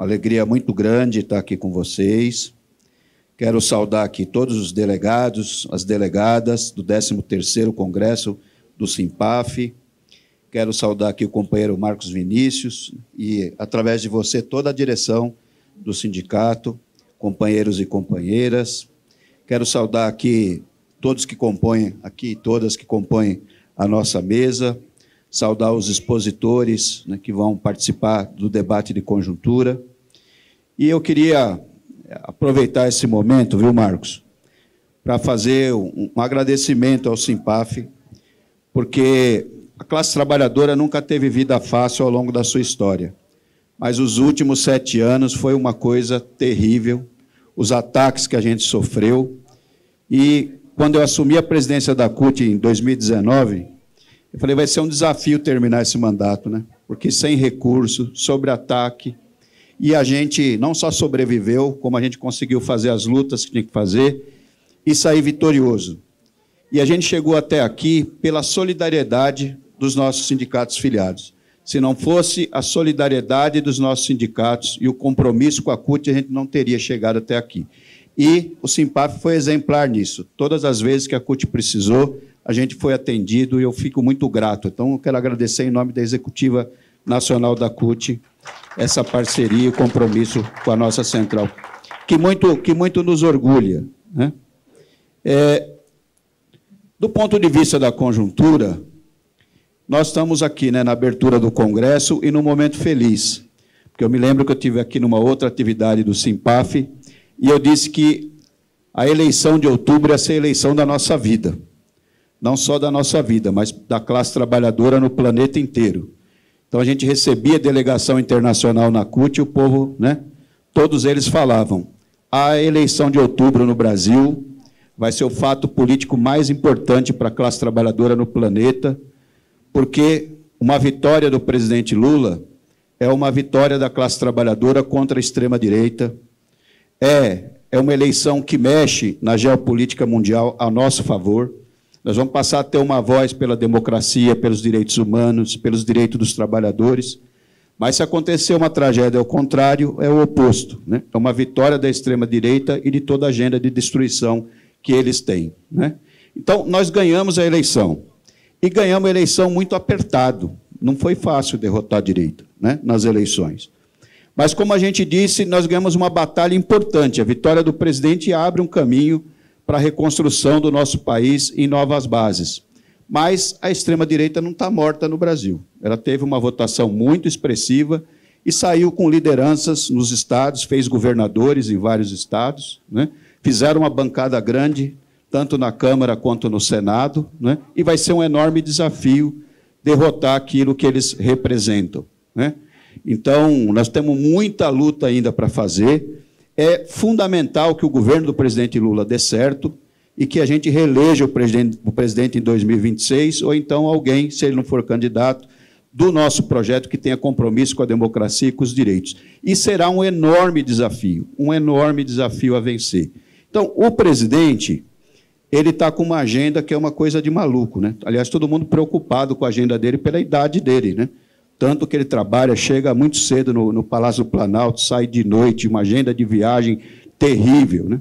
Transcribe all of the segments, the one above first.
alegria muito grande estar aqui com vocês. Quero saudar aqui todos os delegados, as delegadas do 13º Congresso do Simpaf. Quero saudar aqui o companheiro Marcos Vinícius e, através de você, toda a direção do sindicato, companheiros e companheiras. Quero saudar aqui todos que compõem, aqui todas que compõem a nossa mesa, saudar os expositores, né, que vão participar do debate de conjuntura. E eu queria aproveitar esse momento, viu, Marcos, para fazer um agradecimento ao Simpaf, porque a classe trabalhadora nunca teve vida fácil ao longo da sua história, mas os últimos 7 anos foi uma coisa terrível, os ataques que a gente sofreu. E quando eu assumi a presidência da CUT em 2019, eu falei, vai ser um desafio terminar esse mandato, né? Porque sem recurso, sobre ataque, e a gente não só sobreviveu, como a gente conseguiu fazer as lutas que tinha que fazer e sair vitorioso. E a gente chegou até aqui pela solidariedade dos nossos sindicatos filiados. Se não fosse a solidariedade dos nossos sindicatos e o compromisso com a CUT, a gente não teria chegado até aqui. E o Simpaf foi exemplar nisso. Todas as vezes que a CUT precisou, a gente foi atendido e eu fico muito grato. Então, eu quero agradecer em nome da Executiva Nacional da CUT essa parceria e compromisso com a nossa central, que muito nos orgulha, né? Do ponto de vista da conjuntura, nós estamos aqui, né, na abertura do Congresso e num momento feliz, porque eu me lembro que eu estive aqui numa outra atividade do Simpaf e eu disse que a eleição de outubro ia ser a eleição da nossa vida. Não só da nossa vida, mas da classe trabalhadora no planeta inteiro. Então, a gente recebia delegação internacional na CUT e o povo, né, todos eles falavam, a eleição de outubro no Brasil vai ser o fato político mais importante para a classe trabalhadora no planeta, porque uma vitória do presidente Lula é uma vitória da classe trabalhadora contra a extrema-direita, é uma eleição que mexe na geopolítica mundial a nosso favor. Nós vamos passar a ter uma voz pela democracia, pelos direitos humanos, pelos direitos dos trabalhadores. Mas, se acontecer uma tragédia ao contrário, é o oposto, né? É uma vitória da extrema-direita e de toda a agenda de destruição que eles têm, né? Então, nós ganhamos a eleição. E ganhamos a eleição muito apertado. Não foi fácil derrotar a direita, né, nas eleições. Mas, como a gente disse, nós ganhamos uma batalha importante. A vitória do presidente abre um caminho para a reconstrução do nosso país em novas bases. Mas a extrema-direita não está morta no Brasil. Ela teve uma votação muito expressiva e saiu com lideranças nos estados, fez governadores em vários estados, né? Fizeram uma bancada grande, tanto na Câmara quanto no Senado, né? E vai ser um enorme desafio derrotar aquilo que eles representam, né? Então, nós temos muita luta ainda para fazer. É fundamental que o governo do presidente Lula dê certo e que a gente reeleja o presidente em 2026, ou então alguém, se ele não for candidato, do nosso projeto que tenha compromisso com a democracia e com os direitos. E será um enorme desafio a vencer. Então, o presidente, ele está com uma agenda que é uma coisa de maluco, né? Aliás, todo mundo preocupado com a agenda dele pela idade dele, né? Tanto que ele trabalha, chega muito cedo no Palácio do Planalto, sai de noite, uma agenda de viagem terrível, né?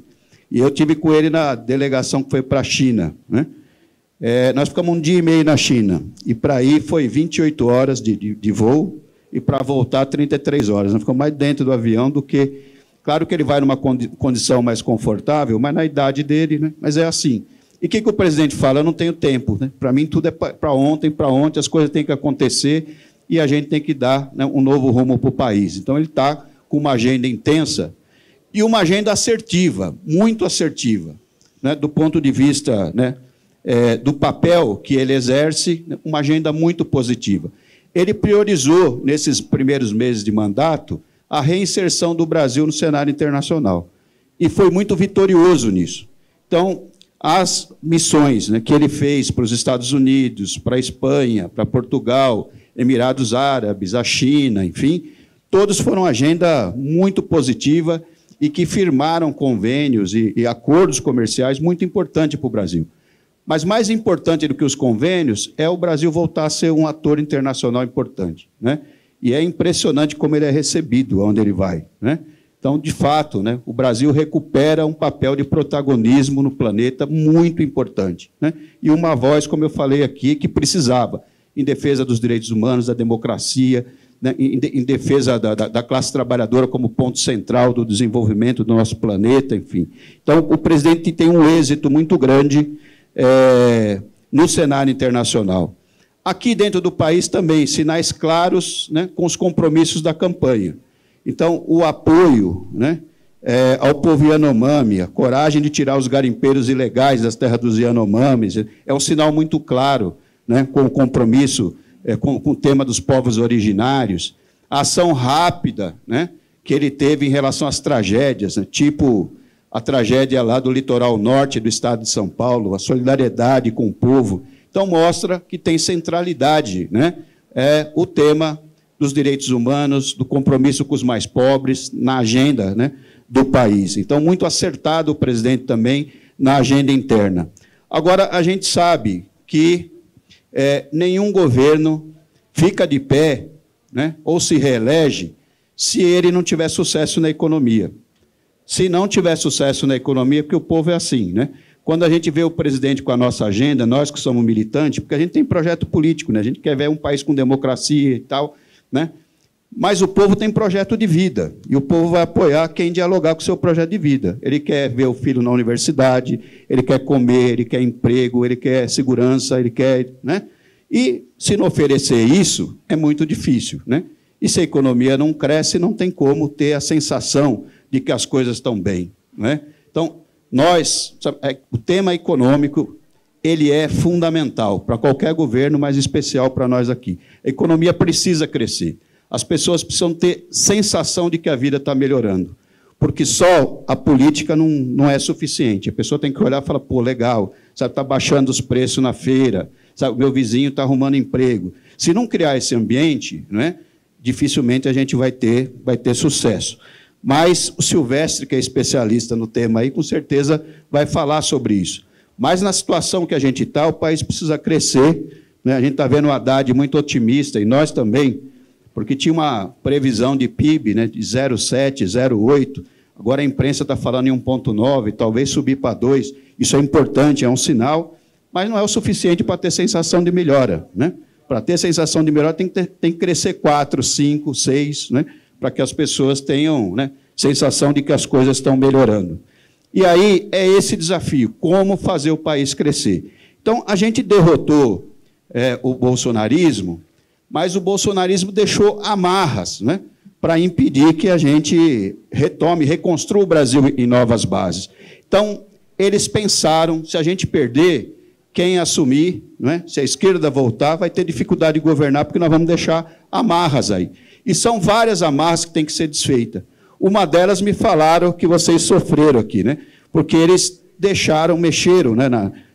E eu tive com ele na delegação que foi para a China, né? Nós ficamos 1 dia e meio na China, e para ir foi 28 horas de voo, e para voltar 33 horas. Nós ficamos mais dentro do avião do que... Claro que ele vai numa condição mais confortável, mas na idade dele, né? Mas é assim. E o que o presidente fala? Eu não tenho tempo, né? Para mim, tudo é para ontem, as coisas têm que acontecer, e a gente tem que dar, né, um novo rumo para o país. Então, ele está com uma agenda intensa e uma agenda assertiva, muito assertiva, né, do ponto de vista, né, do papel que ele exerce, uma agenda muito positiva. Ele priorizou, nesses primeiros meses de mandato, a reinserção do Brasil no cenário internacional, e foi muito vitorioso nisso. Então, as missões, né, que ele fez para os Estados Unidos, para a Espanha, para Portugal, Emirados Árabes, a China, enfim, todos foram agenda muito positiva e que firmaram convênios e acordos comerciais muito importantes para o Brasil. Mas mais importante do que os convênios é o Brasil voltar a ser um ator internacional importante, né? E é impressionante como ele é recebido onde ele vai, né? Então, de fato, né, o Brasil recupera um papel de protagonismo no planeta muito importante, né? E uma voz, como eu falei aqui, que precisava, em defesa dos direitos humanos, da democracia, né, em defesa da classe trabalhadora como ponto central do desenvolvimento do nosso planeta, enfim. Então, o presidente tem um êxito muito grande no cenário internacional. Aqui dentro do país também, sinais claros, né, com os compromissos da campanha. Então, o apoio, né, ao povo Yanomami, a coragem de tirar os garimpeiros ilegais das terras dos Yanomamis, é um sinal muito claro, né, com o compromisso com o tema dos povos originários, a ação rápida, né, que ele teve em relação às tragédias, né, tipo a tragédia lá do litoral norte do estado de São Paulo, a solidariedade com o povo. Então, mostra que tem centralidade, né, o tema dos direitos humanos, do compromisso com os mais pobres na agenda, né, do país. Então, muito acertado o presidente também na agenda interna. Agora, a gente sabe que nenhum governo fica de pé, né, ou se reelege se ele não tiver sucesso na economia. Se não tiver sucesso na economia, porque o povo é assim, né? Quando a gente vê o presidente com a nossa agenda, nós que somos militantes, porque a gente tem projeto político, né? A gente quer ver um país com democracia e tal, né? Mas o povo tem projeto de vida, e o povo vai apoiar quem dialogar com o seu projeto de vida. Ele quer ver o filho na universidade, ele quer comer, ele quer emprego, ele quer segurança, ele quer, né? E, se não oferecer isso, é muito difícil, né? E se a economia não cresce, não tem como ter a sensação de que as coisas estão bem, né? Então, o tema econômico, ele é fundamental para qualquer governo, mas especial para nós aqui. A economia precisa crescer. As pessoas precisam ter sensação de que a vida está melhorando, porque só a política não é suficiente. A pessoa tem que olhar e falar, pô, legal, sabe, está baixando os preços na feira, sabe, o meu vizinho está arrumando emprego. Se não criar esse ambiente, né, dificilmente a gente vai ter sucesso. Mas o Silvestre, que é especialista no tema aí, com certeza vai falar sobre isso. Mas na situação que a gente está, o país precisa crescer, né? A gente está vendo o Haddad muito otimista, e nós também, porque tinha uma previsão de PIB, né, de 0,7, 0,8, agora a imprensa está falando em 1,9, talvez subir para 2. Isso é importante, é um sinal, mas não é o suficiente para ter sensação de melhora, né? Para ter sensação de melhora tem que crescer 4, 5, 6, né? Para que as pessoas tenham, né, sensação de que as coisas estão melhorando. E aí é esse desafio, como fazer o país crescer. Então, a gente derrotou o bolsonarismo, mas o bolsonarismo deixou amarras, né, para impedir que a gente reconstrua o Brasil em novas bases. Então, eles pensaram, se a gente perder, quem assumir, né, se a esquerda voltar, vai ter dificuldade de governar, porque nós vamos deixar amarras aí. E são várias amarras que têm que ser desfeitas. Uma delas me falaram que vocês sofreram aqui, né? Porque eles mexeram, né,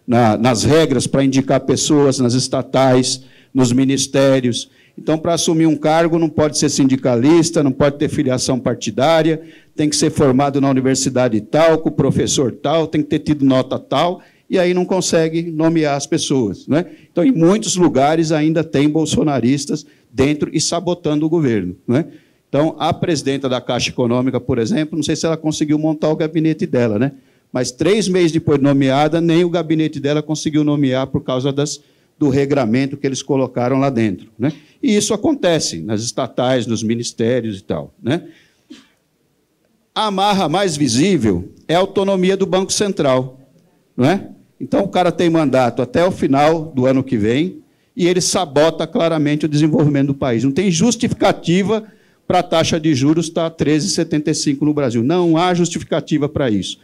nas regras para indicar pessoas nas estatais, nos ministérios. Então, para assumir um cargo, não pode ser sindicalista, não pode ter filiação partidária, tem que ser formado na universidade tal, com o professor tal, tem que ter tido nota tal, e aí não consegue nomear as pessoas, né? Então, em muitos lugares ainda tem bolsonaristas dentro e sabotando o governo, né? Então, a presidenta da Caixa Econômica, por exemplo, não sei se ela conseguiu montar o gabinete dela, né? Mas 3 meses depois de nomeada, nem o gabinete dela conseguiu nomear por causa do regramento que eles colocaram lá dentro, né? E isso acontece nas estatais, nos ministérios e tal, né? A amarra mais visível é a autonomia do Banco Central, não é? Então, o cara tem mandato até o final do ano que vem e ele sabota claramente o desenvolvimento do país. Não tem justificativa para a taxa de juros estar 13,75 no Brasil. Não há justificativa para isso.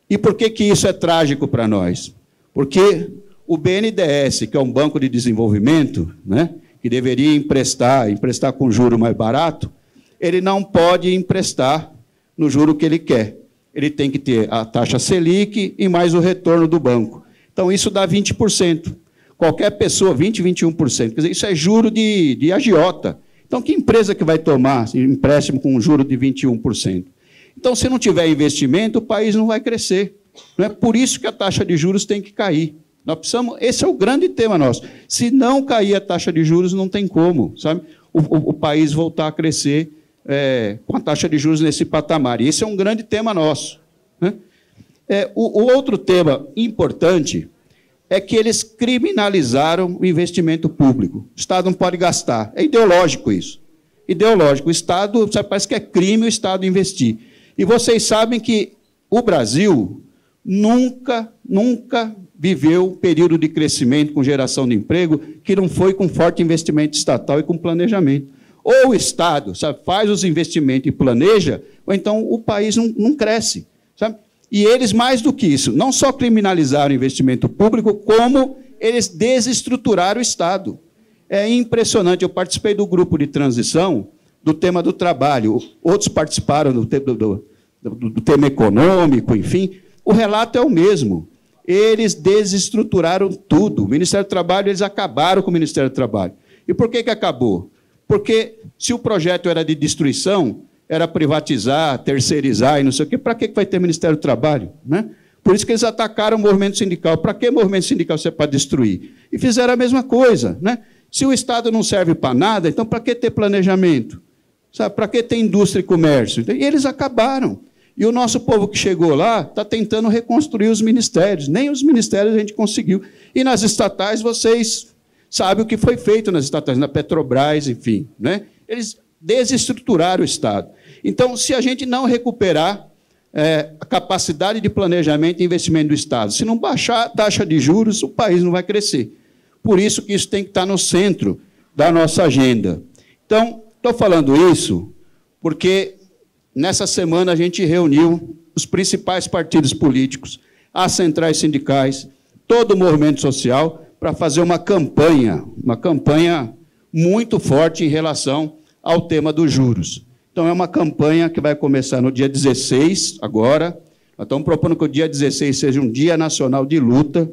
E por que isso é trágico para nós? Porque o BNDES, que é um banco de desenvolvimento, né, que deveria emprestar com juro mais barato, ele não pode emprestar no juro que ele quer. Ele tem que ter a taxa Selic e mais o retorno do banco. Então, isso dá 20%. Qualquer pessoa, 20%, 21%. Quer dizer, isso é juro de agiota. Então, que empresa que vai tomar empréstimo com um juro de 21%? Então, se não tiver investimento, o país não vai crescer. Não é por isso que a taxa de juros tem que cair. Nós precisamos, esse é o grande tema nosso. Se não cair a taxa de juros, não tem como, sabe? o país voltar a crescer com a taxa de juros nesse patamar. E esse é um grande tema nosso, né? O outro tema importante é que eles criminalizaram o investimento público. O Estado não pode gastar. É ideológico isso. Ideológico. O Estado, parece que é crime o Estado investir. E vocês sabem que o Brasil nunca viveu um período de crescimento com geração de emprego que não foi com forte investimento estatal e com planejamento. Ou o Estado faz os investimentos e planeja, ou então o país não cresce. Sabe? E eles, mais do que isso, não só criminalizaram o investimento público, como eles desestruturaram o Estado. É impressionante. Eu participei do grupo de transição do tema do trabalho. Outros participaram do tema econômico, enfim. O relato é o mesmo. Eles desestruturaram tudo. O Ministério do Trabalho, eles acabaram com o Ministério do Trabalho. E por que acabou? Porque se o projeto era de destruição, era privatizar, terceirizar e não sei o quê, para que vai ter Ministério do Trabalho? Né? Por isso que eles atacaram o movimento sindical. Para que movimento sindical você pode destruir? E fizeram a mesma coisa. Né? Se o Estado não serve para nada, então para que ter planejamento? Para que ter indústria e comércio? E eles acabaram. E o nosso povo que chegou lá está tentando reconstruir os ministérios. Nem os ministérios a gente conseguiu. E nas estatais, vocês sabem o que foi feito nas estatais, na Petrobras, enfim. Né? Eles desestruturaram o Estado. Então, se a gente não recuperar a capacidade de planejamento e investimento do Estado, se não baixar a taxa de juros, o país não vai crescer. Por isso que isso tem que estar no centro da nossa agenda. Então, estou falando isso porque, nessa semana, a gente reuniu os principais partidos políticos, as centrais sindicais, todo o movimento social, para fazer uma campanha muito forte em relação ao tema dos juros. Então, é uma campanha que vai começar no dia 16, agora. Nós estamos propondo que o dia 16 seja um dia nacional de luta,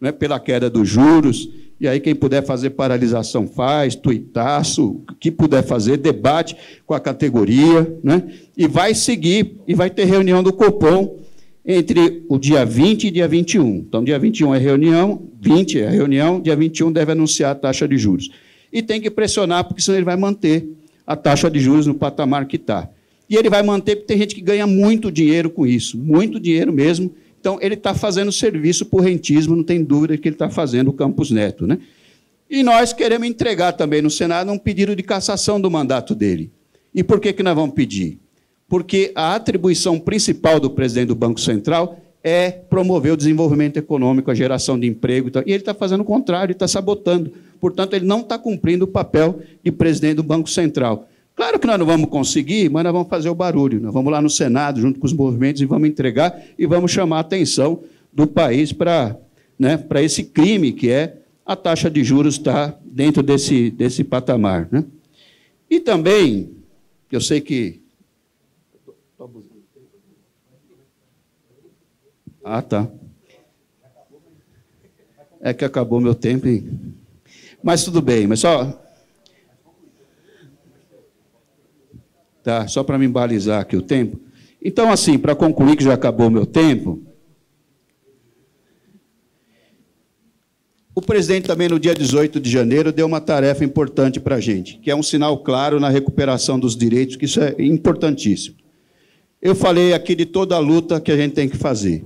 né, pela queda dos juros. E aí, quem puder fazer paralisação faz, tuitaço, o que puder fazer, debate com a categoria, né? E vai seguir, e vai ter reunião do Copom entre o dia 20 e dia 21. Então, dia 21 é reunião, 20 é reunião, dia 21 deve anunciar a taxa de juros. E tem que pressionar, porque senão ele vai manter a taxa de juros no patamar que está. E ele vai manter, porque tem gente que ganha muito dinheiro com isso, muito dinheiro mesmo. Então, ele está fazendo serviço por rentismo, não tem dúvida que ele está fazendo o Campos Neto. Né? E nós queremos entregar também no Senado um pedido de cassação do mandato dele. E por que nós vamos pedir? Porque a atribuição principal do presidente do Banco Central é promover o desenvolvimento econômico, a geração de emprego. E ele está fazendo o contrário, ele está sabotando. Portanto, ele não está cumprindo o papel de presidente do Banco Central. Claro que nós não vamos conseguir, mas nós vamos fazer o barulho. Nós vamos lá no Senado, junto com os movimentos, e vamos entregar e vamos chamar a atenção do país para esse crime que é a taxa de juros estar dentro desse patamar. Né? E também, eu sei que... Ah, tá. É que acabou meu tempo. Mas tudo bem, mas só... Tá, só para me balizar aqui o tempo. Então, assim, para concluir que já acabou o meu tempo, o presidente também, no dia 18 de janeiro, deu uma tarefa importante para a gente, que é um sinal claro na recuperação dos direitos, que isso é importantíssimo. Eu falei aqui de toda a luta que a gente tem que fazer.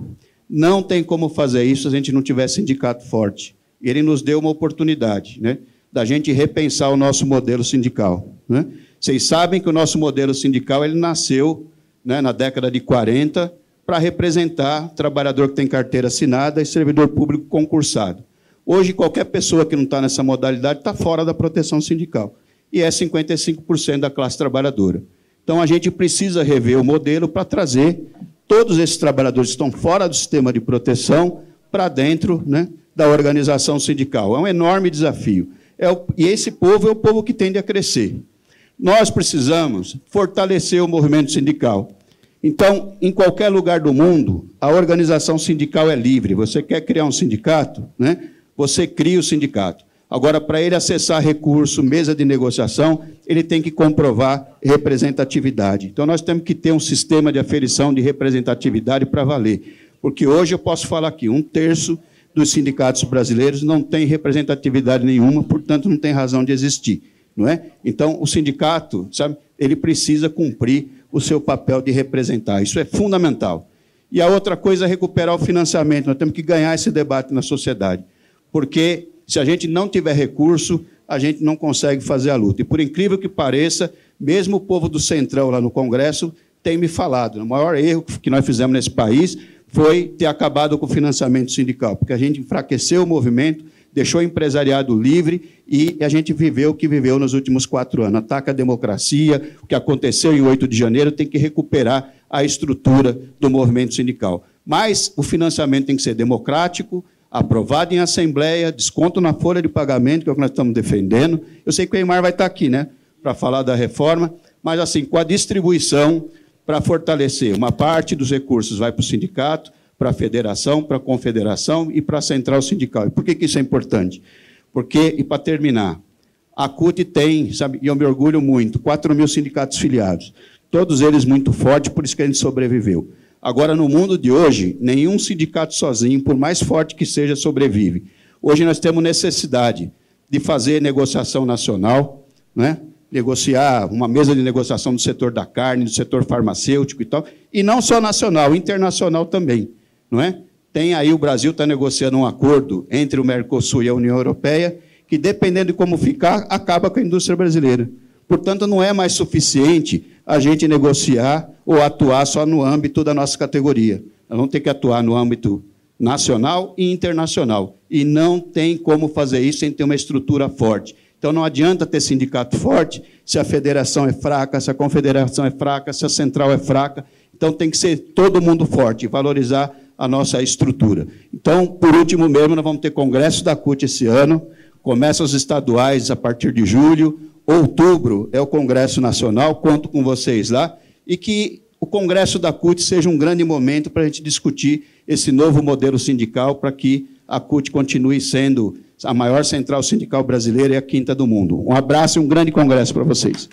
Não tem como fazer isso se a gente não tiver sindicato forte. Ele nos deu uma oportunidade, né, da gente repensar o nosso modelo sindical. Né? Vocês sabem que o nosso modelo sindical ele nasceu, né, na década de 40 para representar trabalhador que tem carteira assinada e servidor público concursado. Hoje, qualquer pessoa que não está nessa modalidade está fora da proteção sindical. E é 55% da classe trabalhadora. Então, a gente precisa rever o modelo para trazer todos esses trabalhadores que estão fora do sistema de proteção para dentro, né, da organização sindical. É um enorme desafio. E esse povo é o povo que tende a crescer. Nós precisamos fortalecer o movimento sindical. Então, em qualquer lugar do mundo, a organização sindical é livre. Você quer criar um sindicato, né? Você cria o sindicato. Agora, para ele acessar recurso, mesa de negociação, ele tem que comprovar representatividade. Então, nós temos que ter um sistema de aferição de representatividade para valer. Porque hoje eu posso falar aqui, 1/3 dos sindicatos brasileiros não tem representatividade nenhuma, portanto, não tem razão de existir. não é? Então, o sindicato, sabe, ele precisa cumprir o seu papel de representar. Isso é fundamental. E a outra coisa é recuperar o financiamento. Nós temos que ganhar esse debate na sociedade, porque se a gente não tiver recurso, a gente não consegue fazer a luta. E, por incrível que pareça, mesmo o povo do Centrão lá no Congresso tem me falado, o maior erro que nós fizemos nesse país foi ter acabado com o financiamento sindical, porque a gente enfraqueceu o movimento, deixou o empresariado livre e a gente viveu o que viveu nos últimos 4 anos. Ataca a democracia, o que aconteceu em 8 de janeiro, tem que recuperar a estrutura do movimento sindical. Mas o financiamento tem que ser democrático, aprovado em assembleia, desconto na folha de pagamento, que é o que nós estamos defendendo. Eu sei que o Eimar vai estar aqui, né, para falar da reforma, mas assim, com a distribuição para fortalecer. Uma parte dos recursos vai para o sindicato, para a federação, para a confederação e para a central sindical. E por que isso é importante? Porque, e para terminar, a CUT tem, sabe, e eu me orgulho muito, 4.000 sindicatos filiados, todos eles muito fortes, por isso que a gente sobreviveu. Agora, no mundo de hoje, nenhum sindicato sozinho, por mais forte que seja, sobrevive. Hoje nós temos necessidade de fazer negociação nacional, né? Negociar uma mesa de negociação do setor da carne, do setor farmacêutico e tal, e não só nacional, internacional também, não é? Tem aí, o Brasil está negociando um acordo entre o Mercosul e a União Europeia, que, dependendo de como ficar, acaba com a indústria brasileira. Portanto, não é mais suficiente a gente negociar ou atuar só no âmbito da nossa categoria. Nós vamos ter que atuar no âmbito nacional e internacional. E não tem como fazer isso sem ter uma estrutura forte. Então, não adianta ter sindicato forte se a federação é fraca, se a confederação é fraca, se a central é fraca. Então, tem que ser todo mundo forte e valorizar a nossa estrutura. Então, por último mesmo, nós vamos ter congresso da CUT esse ano, começa os estaduais a partir de julho, outubro é o Congresso Nacional, conto com vocês lá, e que o Congresso da CUT seja um grande momento para a gente discutir esse novo modelo sindical, para que a CUT continue sendo a maior central sindical brasileira e a 5ª do mundo. Um abraço e um grande congresso para vocês.